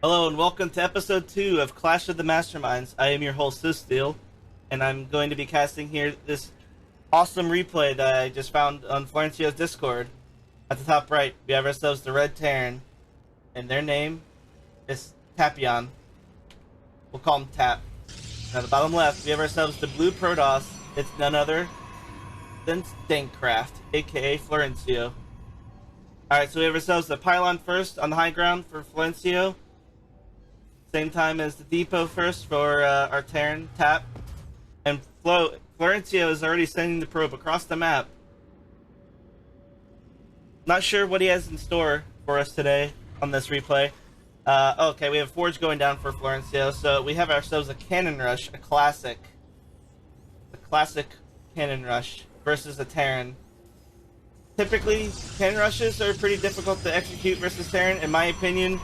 Hello and welcome to episode 2 of Clash of the Masterminds. I am your host, SeoulStEaL, and I'm going to be casting here this awesome replay that I just found on Florencio's Discord. At the top right, we have ourselves the Red Terran, and their name is Tapion. We'll call him Tap. Now, the bottom left, we have ourselves the Blue Protoss. It's none other than Stankraft, aka Florencio. Alright, so we have ourselves the Pylon first on the high ground for Florencio. Same time as the depot first for our Terran, Tap. And Florencio is already sending the probe across the map. Not sure what he has in store for us today on this replay. Okay, we have Forge going down for Florencio, so we have ourselves a cannon rush, a classic cannon rush versus a Terran. Typically, cannon rushes are pretty difficult to execute versus Terran, in my opinion.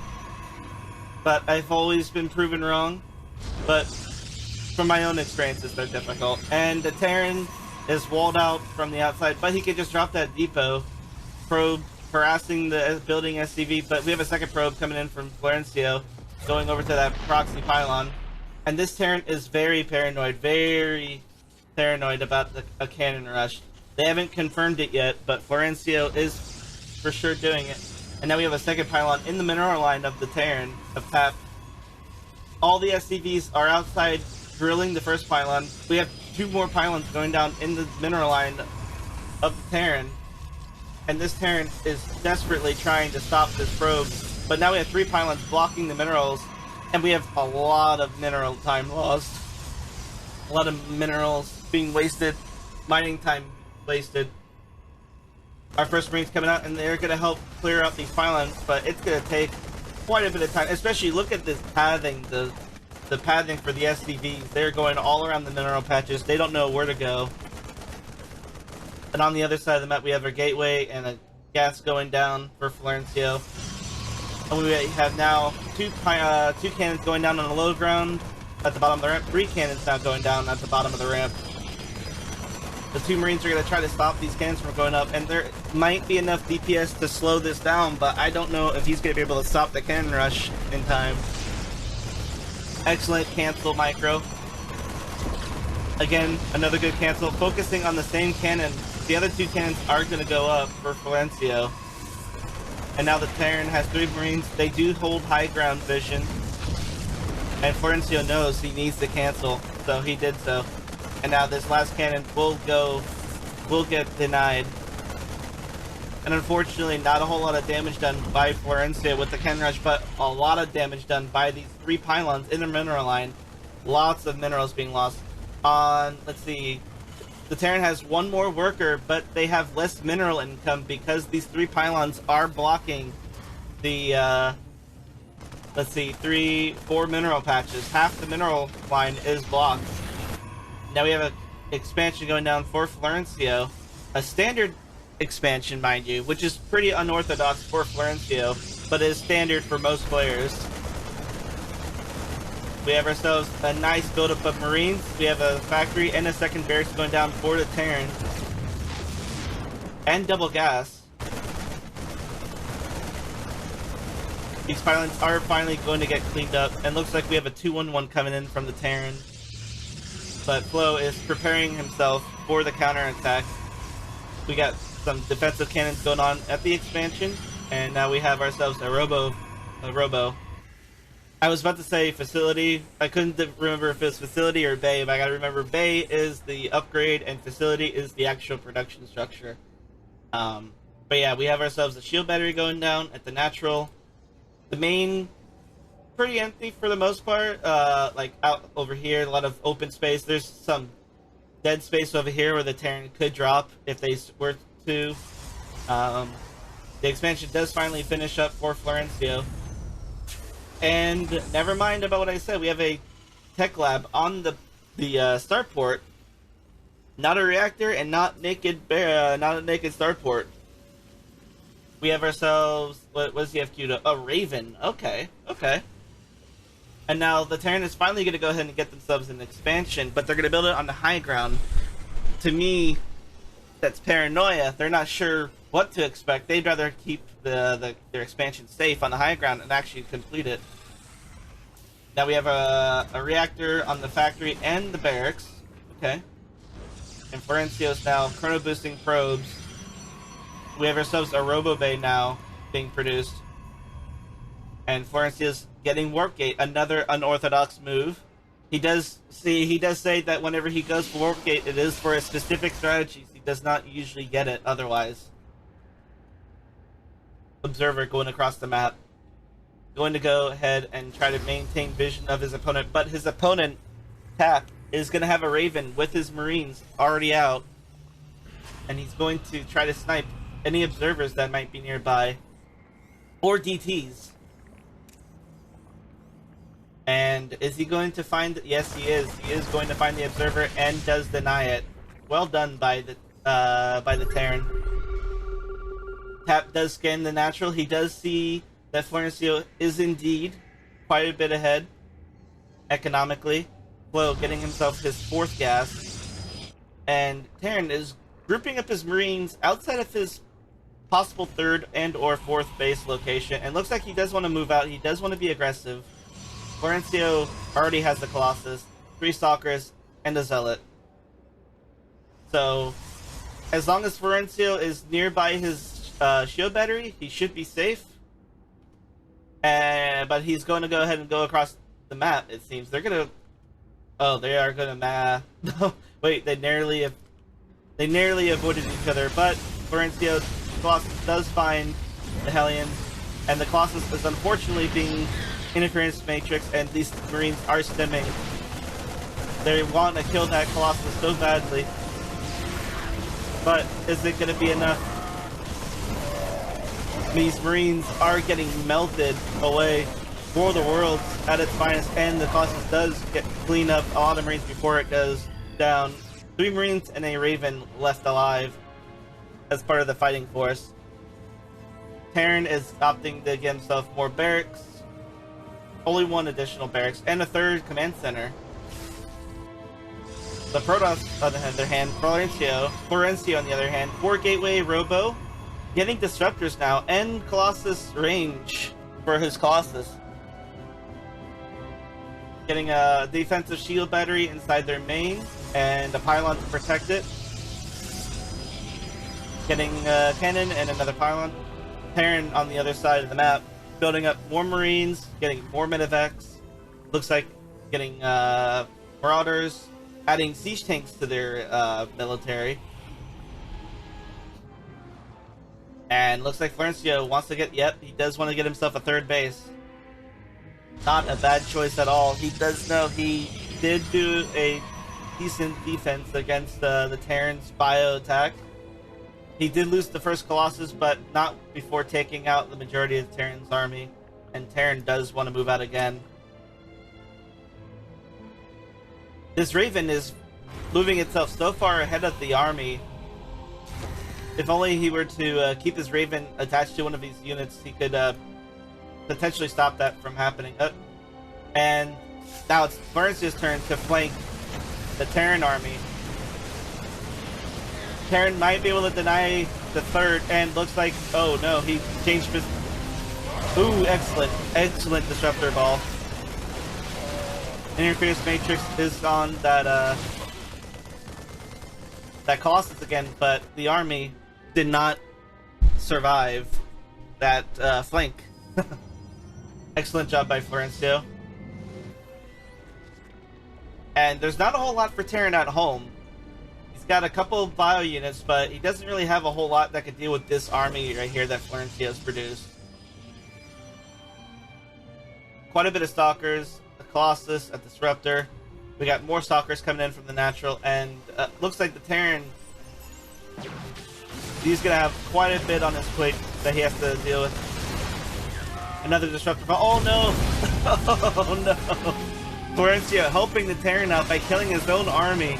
But I've always been proven wrong. But from my own experiences, they're difficult. And the Terran is walled out from the outside, but he could just drop that depot probe, harassing the building SCV. But we have a second probe coming in from Florencio, going over to that proxy pylon. And this Terran is very paranoid about a cannon rush. They haven't confirmed it yet, but Florencio is for sure doing it. And now we have a second pylon in the mineral line of the Terran, of Tap. All the SCVs are outside drilling the first pylon. We have 2 more pylons going down in the mineral line of the Terran. And this Terran is desperately trying to stop this probe. But now we have 3 pylons blocking the minerals. And we have a lot of mineral time lost. A lot of minerals being wasted. Mining time wasted. Our first Marines coming out, and they're going to help clear out these pylons, but it's going to take quite a bit of time. Especially look at this pathing, the pathing for the SCVs. They're going all around the mineral patches. They don't know where to go. And on the other side of the map, we have our gateway and a gas going down for Florencio. And we have now two cannons going down on the low ground at the bottom of the ramp. 3 cannons now going down at the bottom of the ramp. The 2 Marines are going to try to stop these cannons from going up, and there might be enough DPS to slow this down, but I don't know if he's going to be able to stop the cannon rush in time. Excellent cancel micro. Again, another good cancel. Focusing on the same cannon. The other 2 cannons are going to go up for Florencio. And now the Terran has 3 Marines. They do hold high ground vision. And Florencio knows he needs to cancel, so he did so. And now this last cannon will get denied. And unfortunately, not a whole lot of damage done by Florencio with the cannon rush, but a lot of damage done by these 3 pylons in the mineral line. Lots of minerals being lost. Let's see, the Terran has 1 more worker, but they have less mineral income because these 3 pylons are blocking the, let's see, 4 mineral patches. Half the mineral line is blocked. Now we have an expansion going down for Florencio. A standard expansion, mind you, which is pretty unorthodox for Florencio, but is standard for most players. We have ourselves a nice buildup of Marines. We have a factory and a second barracks going down for the Terran. And double gas. These pylons are finally going to get cleaned up, and looks like we have a 2-1-1 coming in from the Terran. But Flo is preparing himself for the counterattack. We got some defensive cannons going on at the expansion, and now we have ourselves a robo. I was about to say facility. I couldn't remember if it was facility or bay, but I gotta remember bay is the upgrade and facility is the actual production structure. But yeah, we have ourselves a shield battery going down at the natural. The main, pretty empty for the most part. Like out over here, a lot of open space. There's some dead space over here where the Terran could drop if they were to. The expansion does finally finish up for Florencio. And never mind about what I said. We have a tech lab on the starport. Not a reactor and not a naked starport. We have ourselves, what does he have queued up? A Raven. Okay. And now the Terran is finally going to go ahead and get themselves an expansion, but they're going to build it on the high ground. To me, that's paranoia. They're not sure what to expect. They'd rather keep their expansion safe on the high ground and actually complete it. Now we have a reactor on the factory and the barracks. Okay. And Florencio's now chrono boosting probes. We have ourselves a Robo Bay now being produced. And Florencio's getting Warp Gate, another unorthodox move. He does say that whenever he goes for Warp Gate, it is for a specific strategy. He does not usually get it otherwise. Observer going across the map. Going to go ahead and try to maintain vision of his opponent, but his opponent, Tap, is going to have a Raven with his Marines already out. And he's going to try to snipe any observers that might be nearby. Or DTs. And is he going to find... Yes, he is. He is going to find the observer and does deny it. Well done by the Terran. Tap does scan the natural. He does see that Florencio is indeed quite a bit ahead economically. Flo getting himself his 4th gas. And Terran is grouping up his Marines outside of his possible 3rd and or 4th base location. And looks like he does want to move out. He does want to be aggressive. Florencio already has the Colossus, 3 Stalkers, and a Zealot. So, as long as Florencio is nearby his shield battery, he should be safe. But he's going to go ahead and go across the map, it seems. They're going to... Oh, they are going to... Wait, they narrowly avoided each other, but Florencio's Colossus does find the Hellions, and the Colossus is unfortunately being interference matrix, and these Marines are stemming. They want to kill that Colossus so badly. But is it going to be enough? These Marines are getting melted away. World of Worlds at its finest, and the Colossus does clean up a lot of Marines before it goes down. 3 Marines and a Raven left alive as part of the fighting force. Terran is opting to get himself more barracks. Only 1 additional barracks, and a 3rd command center. The Protoss, on the other hand, Florencio, on the other hand, 4 Gateway Robo, getting Disruptors now, and Colossus range for his Colossus. Getting a defensive shield battery inside their main, and a pylon to protect it. Getting a cannon and another pylon. Terran on the other side of the map, building up more Marines, getting more Medivacs. Looks like getting Marauders, adding siege tanks to their military. And looks like Florencio wants to get... Yep, he does want to get himself a 3rd base. Not a bad choice at all. He does know he did do a decent defense against the Terran's bio attack. He did lose the first Colossus, but not before taking out the majority of Terran's army. And Terran does want to move out again. This Raven is moving itself so far ahead of the army. If only he were to keep his Raven attached to one of these units, he could potentially stop that from happening. And now it's Florencio's turn to flank the Terran army. Terran might be able to deny the 3rd, and looks like... Oh no, he changed his... Ooh, excellent. Excellent Disruptor Ball. Interference Matrix is on that Colossus again, but the army did not survive that flank. Excellent job by Florencio. And there's not a whole lot for Terran at home. He's got a couple of bio units, but he doesn't really have a whole lot that could deal with this army right here that Florencio's produced. Quite a bit of Stalkers, a Colossus, a Disruptor. We got more Stalkers coming in from the natural, and looks like the Terran... He's going to have quite a bit on his plate that he has to deal with. Another Disruptor. Oh no! Oh no! Florencio helping the Terran out by killing his own army.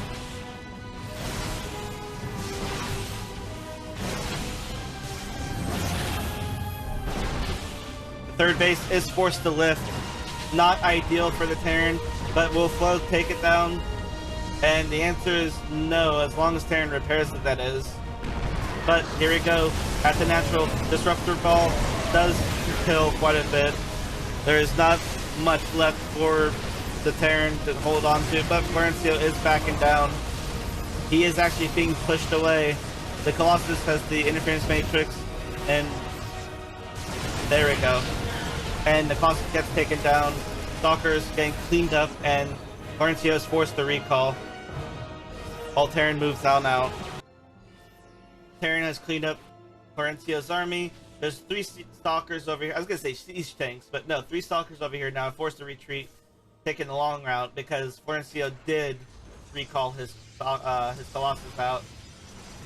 The 3rd base is forced to lift. Not ideal for the Terran, but will Flo take it down? And the answer is no, as long as Terran repairs it, that is. But here we go. At the natural, Disruptor Ball does kill quite a bit. There is not much left for the Terran to hold on to, but Florencio is backing down. He is actually being pushed away. The Colossus has the interference matrix, and there we go. And the Colossus gets taken down. Stalker's getting cleaned up, and Florencio is forced to recall. All Terran moves out now. Terran has cleaned up Florencio's army. There's 3 Stalkers over here. I was gonna say siege tanks, but no, 3 Stalkers over here now, forced to retreat, taking the long route because Florencio did recall his Colossus out.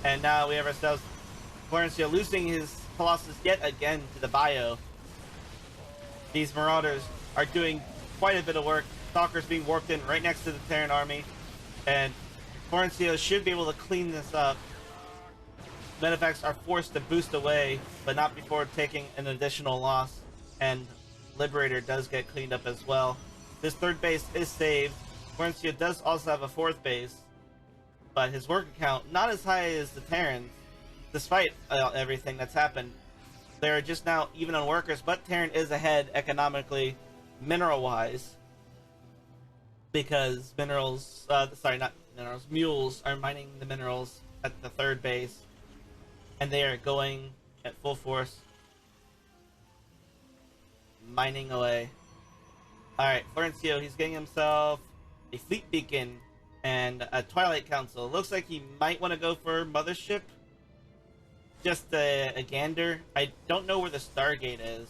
And now we have ourselves Florencio losing his Colossus yet again to the bio. These Marauders are doing quite a bit of work. Stalkers being warped in right next to the Terran army. And Florencio should be able to clean this up. Medevacts are forced to boost away, but not before taking an additional loss. And Liberator does get cleaned up as well. This 3rd base is saved. Florencio does also have a 4th base, but his worker count not as high as the Terrans, despite everything that's happened. They're just now even on workers, but Terran is ahead economically, mineral-wise, because minerals, sorry, not minerals, mules are mining the minerals at the 3rd base, and they are going at full force, mining away. Alright, Florencio, he's getting himself a fleet beacon and a Twilight Council. Looks like he might want to go for Mothership. Just a gander. I don't know where the Stargate is.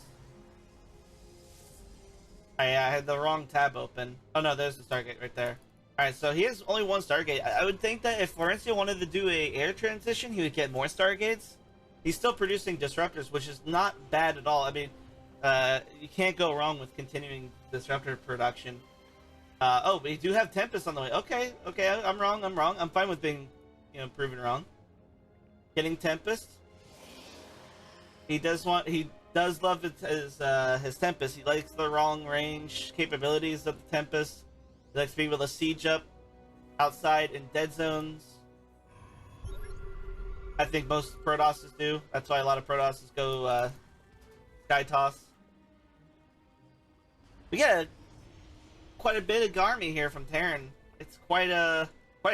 I had the wrong tab open. Oh no, there's the Stargate right there. Alright, so he has only 1 Stargate. I would think that if Florencio wanted to do a air transition, he would get more Stargates. He's still producing Disruptors, which is not bad at all. I mean, you can't go wrong with continuing Disruptor production. Oh, we do have Tempest on the way. Okay, I'm wrong. I'm fine with being, proven wrong. Getting Tempest. He does love his Tempest. He likes the long range capabilities of the Tempest. He likes being able to siege up outside in dead zones. I think most Protosses do. That's why a lot of Protosses go Sky Toss. We get quite a bit of army here from Terran. It's quite a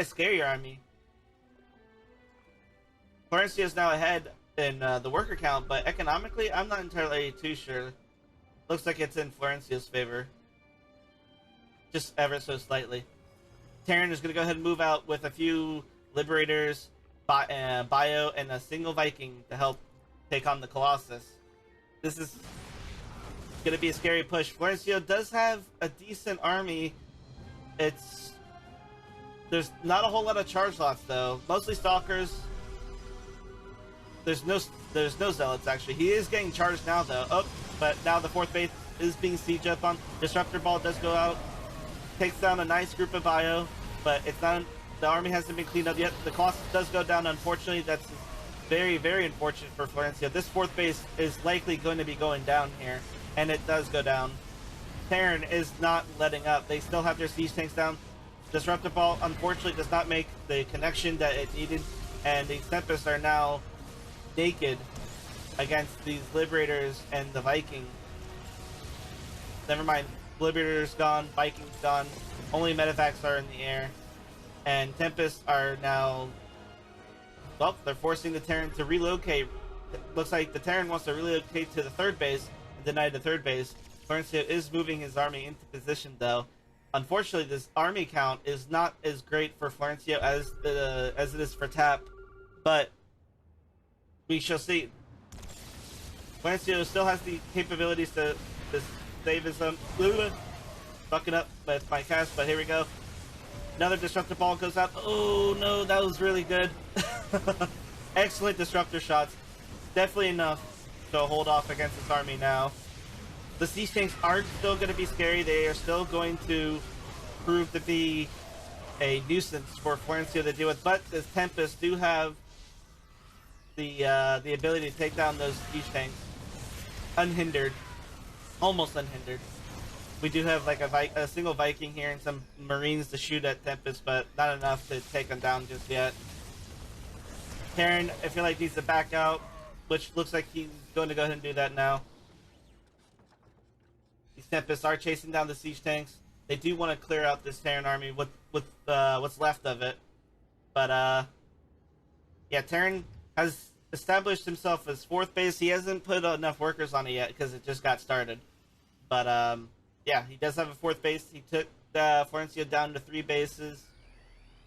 scary army. Florencio is now ahead in the worker count, but economically, I'm not entirely too sure. Looks like it's in Florencio's favor. Just ever so slightly. Terran is going to go ahead and move out with a few Liberators, Bio, and a single Viking to help take on the Colossus. This is going to be a scary push. Florencio does have a decent army. There's not a whole lot of charge lots though. Mostly Stalkers. There's no Zealots actually. He is getting charged now though. Oh, but now the 4th base is being sieged up on. Disruptor Ball does go out. Takes down a nice group of Bio, but it's not. The army hasn't been cleaned up yet. The Colossus does go down. Unfortunately, that's very, very unfortunate for Florencio. This 4th base is likely going to be going down here, and it does go down. Terran is not letting up. They still have their siege tanks down. Disruptor Ball, unfortunately, does not make the connection that it needed, and the Tempests are now naked against these Liberators and the Viking. Never mind. Liberators gone, Vikings gone. Only Medevacts are in the air. And Tempests are now... Well, they're forcing the Terran to relocate. It looks like the Terran wants to relocate to the 3rd base and deny the 3rd base. Florencio is moving his army into position, though. Unfortunately, this army count is not as great for Florencio as it is for Tap, but we shall see. Florencio still has the capabilities to save his fucking up with my cast, but here we go. Another Disruptor Ball goes out. Oh no, that was really good. Excellent Disruptor shots. Definitely enough to hold off against this army now. The siege tanks are still going to be scary. They are still going to prove to be a nuisance for Florencio to deal with, but the Tempests do have the ability to take down those siege tanks unhindered, almost unhindered. We do have like a single Viking here and some Marines to shoot at Tempest, but not enough to take them down just yet. Terran, I feel like, needs to back out, which looks like he's going to go ahead and do that now. He's Tempests are chasing down the siege tanks. They do want to clear out this Terran army with what's left of it. But yeah, Terran has established himself as 4th base. He hasn't put enough workers on it yet because it just got started. But yeah, he does have a 4th base. He took Florencio down to 3 bases.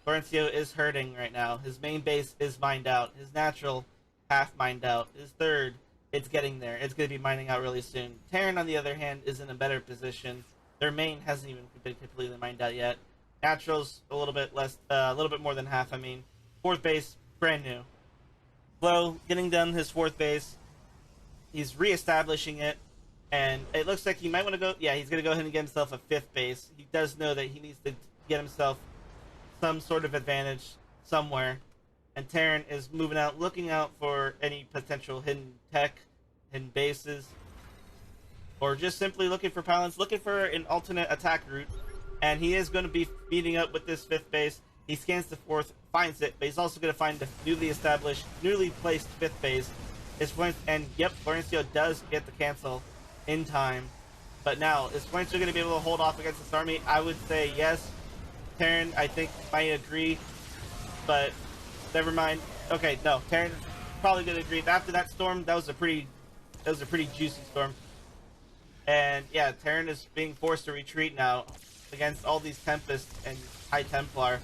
Florencio is hurting right now. His main base is mined out. His natural half mined out. His 3rd, it's getting there. It's going to be mining out really soon. Terran, on the other hand, is in a better position. Their main hasn't even been completely mined out yet. Natural's a little bit less, a little bit more than half. I mean, 4th base, brand new. Flo getting done his 4th base. He's reestablishing it, and it looks like he might want to go. Yeah, he's going to go ahead and get himself a 5th base. He does know that he needs to get himself some sort of advantage somewhere. And Terran is moving out, looking out for any potential hidden tech, hidden bases, or just simply looking for pylons, looking for an alternate attack route. And he is going to be meeting up with this 5th base. He scans the 4th, finds it, but he's also going to find the newly established, newly placed 5th base. And yep, Florencio does get the cancel in time. But now, is Florencio going to be able to hold off against this army? I would say yes. Terran, I think, might agree, but never mind. Okay, no, Terran is probably going to agree. After that storm, that was a pretty juicy storm. And yeah, Terran is being forced to retreat now against all these Tempests and High Templar.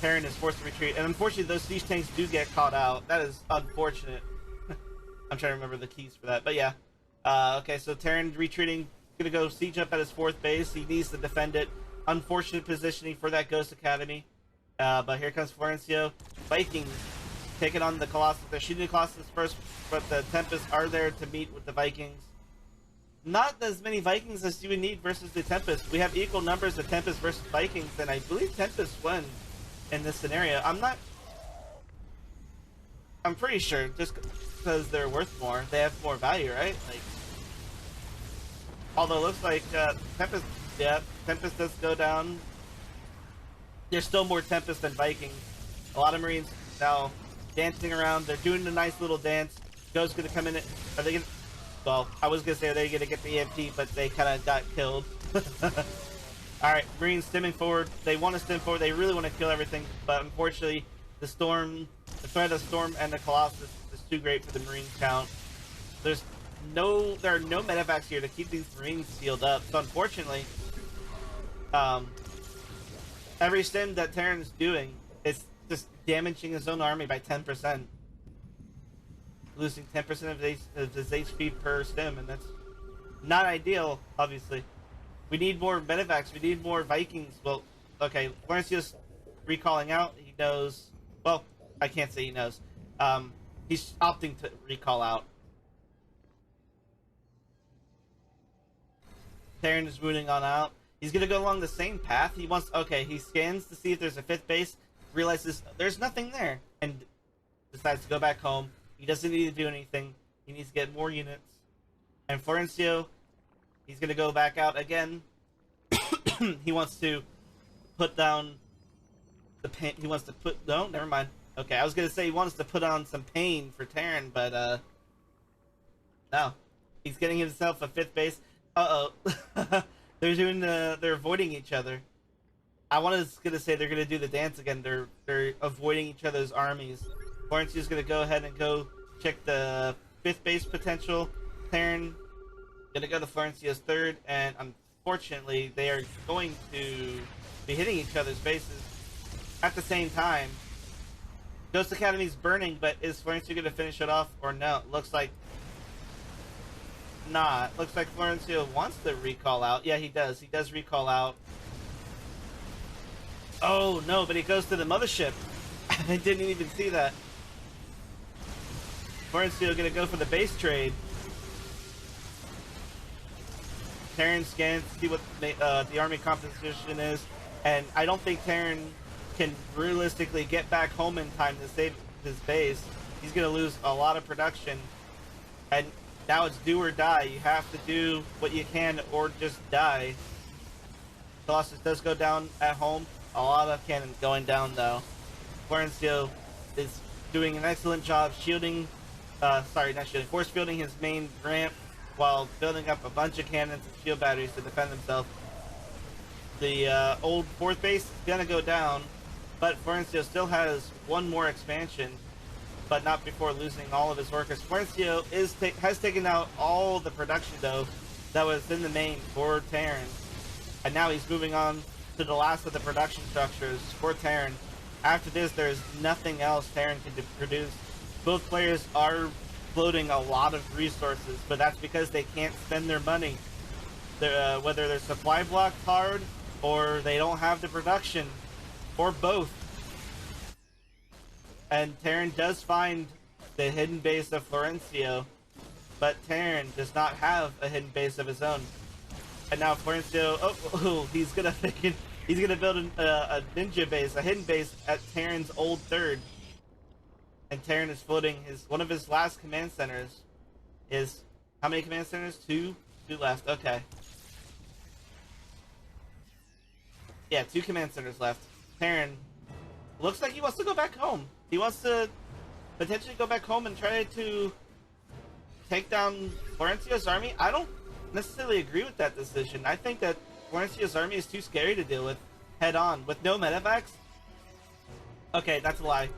Terran is forced to retreat, and unfortunately those siege tanks do get caught out. That is unfortunate. I'm trying to remember the keys for that, but yeah. Okay, so Terran retreating, gonna go siege up at his 4th base. He needs to defend it. Unfortunate positioning for that Ghost Academy. But here comes Florencio. Vikings taking on the Colossus. They're shooting the Colossus first, but the Tempests are there to meet with the Vikings. Not as many Vikings as you would need versus the Tempest. We have equal numbers of Tempest versus Vikings, and I believe Tempest win in this scenario. I'm pretty sure, just because they're worth more, they have more value, right? Like, although it looks like Tempest, yeah, Tempest does go down. There's still more Tempest than Vikings. A lot of Marines now dancing around. They're doing a nice little dance. Joe's gonna come in. Are they gonna? Well, I was gonna say they're gonna get the EMP, but they kind of got killed. All right, Marines stimming forward. They want to stim forward. They really want to kill everything, but unfortunately, the threat of Storm and the Colossus is too great for the Marines count. There are no medevacs here to keep these Marines sealed up. So unfortunately, every stim that Terran's doing is just damaging his own army by 10%. Losing 10% of his HP per stim, and that's not ideal, obviously. We need more medevacs. We need more Vikings. Well, okay, Florencio's recalling out. He knows. Well, I can't say he knows. He's opting to recall out. Terran is moving on out. He's gonna go along the same path. He wants. Okay, he scans to see if there's a 5th base. Realizes there's nothing there, and decides to go back home. He doesn't need to do anything. He needs to get more units. And Florencio, he's gonna go back out again. He wants to put down the pain. He wants to put. No, never mind. Okay, I was gonna say he wants to put on some pain for Terran, but no. He's getting himself a 5th base. They're avoiding each other. I was gonna say they're gonna do the dance again. They're avoiding each other's armies. Florencio's gonna go ahead and go check the 5th base potential. Terran gonna go to Florencio's 3rd, and unfortunately they are going to be hitting each other's bases at the same time. Ghost Academy's burning, but is Florencio gonna finish it off or no? Looks like not. Looks like Florencio wants to recall out. Yeah, he does. He does recall out. Oh no, but he goes to the mothership. I didn't even see that. Florencio gonna go for the base trade. Terran scans to see what the army composition is, and I don't think Terran can realistically get back home in time to save his base. He's gonna lose a lot of production, and now it's do or die. You have to do what you can or just die. Colossus does go down at home. A lot of cannon going down though. Florencio is doing an excellent job shielding, sorry, not shielding, force fielding his main ramp. while building up a bunch of cannons and shield batteries to defend themselves. The old 4th base is gonna go down, but Florencio still has one more expansion, but not before losing all of his workers. Florencio has taken out all the production though that was in the main for Terran, and now he's moving on to the last of the production structures for Terran. After this, there's nothing else Terran can produce. Both players are floating a lot of resources, but that's because they can't spend their money. Whether they're supply blocked hard, or they don't have the production, or both. And Terran does find the hidden base of Florencio, but Terran does not have a hidden base of his own. And now Florencio, he's gonna build a ninja base, a hidden base at Terran's old 3rd. And Terran is floating one of his last command centers. How many command centers? 2 left. Okay. Yeah, 2 command centers left. Terran looks like he wants to go back home. He wants to potentially go back home and try to take down Florencio's army. I don't necessarily agree with that decision. I think that Florencio's army is too scary to deal with head on. With no medevacs? Okay, that's a lie.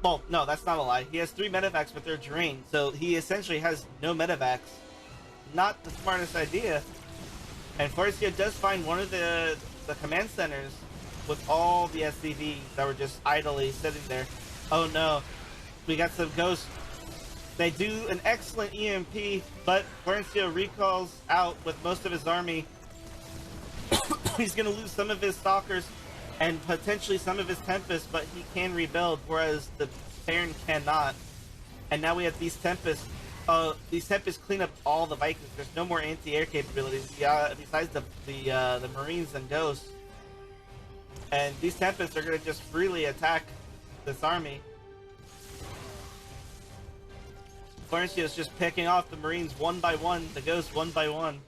Well, no, that's not a lie. He has 3 medevacs, but they're drained, so he essentially has no medevacs. Not the smartest idea. And Florencio does find one of the command centers with all the SCVs that were just idly sitting there. Oh no, we got some ghosts. They do an excellent EMP, but Florencio recalls out with most of his army. He's going to lose some of his stalkers and potentially some of his Tempests, but he can rebuild, whereas the Terran cannot. And now we have these Tempests. These Tempests clean up all the Vikings. There's no more anti-air capabilities besides the Marines and Ghosts. And these Tempests are going to just freely attack this army. Florencio is just picking off the Marines one by one, the Ghosts one by one.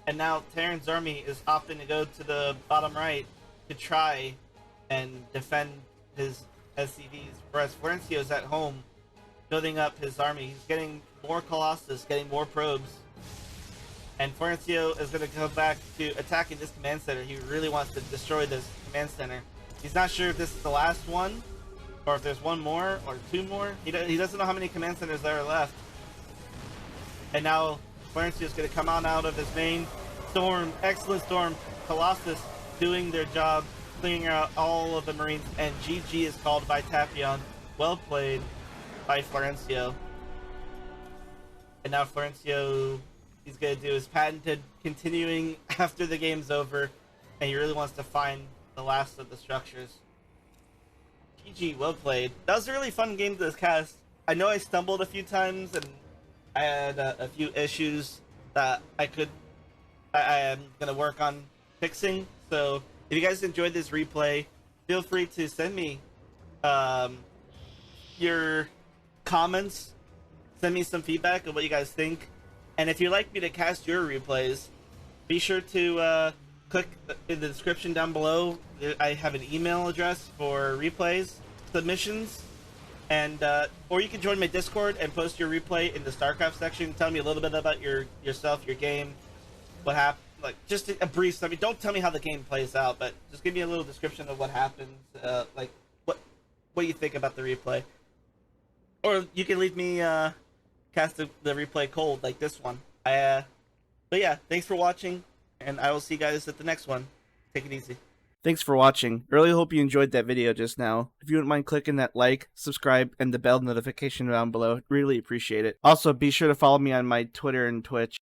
And now Terran's army is opting to go to the bottom right to try and defend his SCVs, whereas Florencio is at home building up his army. He's getting more Colossus, getting more probes. And Florencio is going to go back to attacking this command center. He really wants to destroy this command center. He's not sure if this is the last one, or if there's one more, or 2 more. He doesn't know how many command centers there are left. And now Florencio is going to come on out of his main storm, excellent storm, Colossus doing their job, clearing out all of the Marines, and GG is called by Tapion. Well played by Florencio. And now Florencio, he's going to do his patented continuing after the game's over, and he really wants to find the last of the structures. GG, well played. That was a really fun game to cast. I know I stumbled a few times, and I had a few issues that I am going to work on fixing. So if you guys enjoyed this replay, feel free to send me your comments, send me some feedback on what you guys think, and if you'd like me to cast your replays, be sure to click in the description down below. I have an email address for replays submissions, and or you can join my Discord and post your replay in the StarCraft section. Tell me a little bit about yourself, your game, what happened, like just a brief summary. Don't tell me how the game plays out, but just give me a little description of what happens, like what you think about the replay. Or you can leave me cast the replay cold, like this one. But yeah, thanks for watching, and I will see you guys at the next one. Take it easy. Thanks for watching. Really hope you enjoyed that video just now. If you wouldn't mind clicking that like, subscribe, and the bell notification down below, really appreciate it. Also, be sure to follow me on my Twitter and Twitch.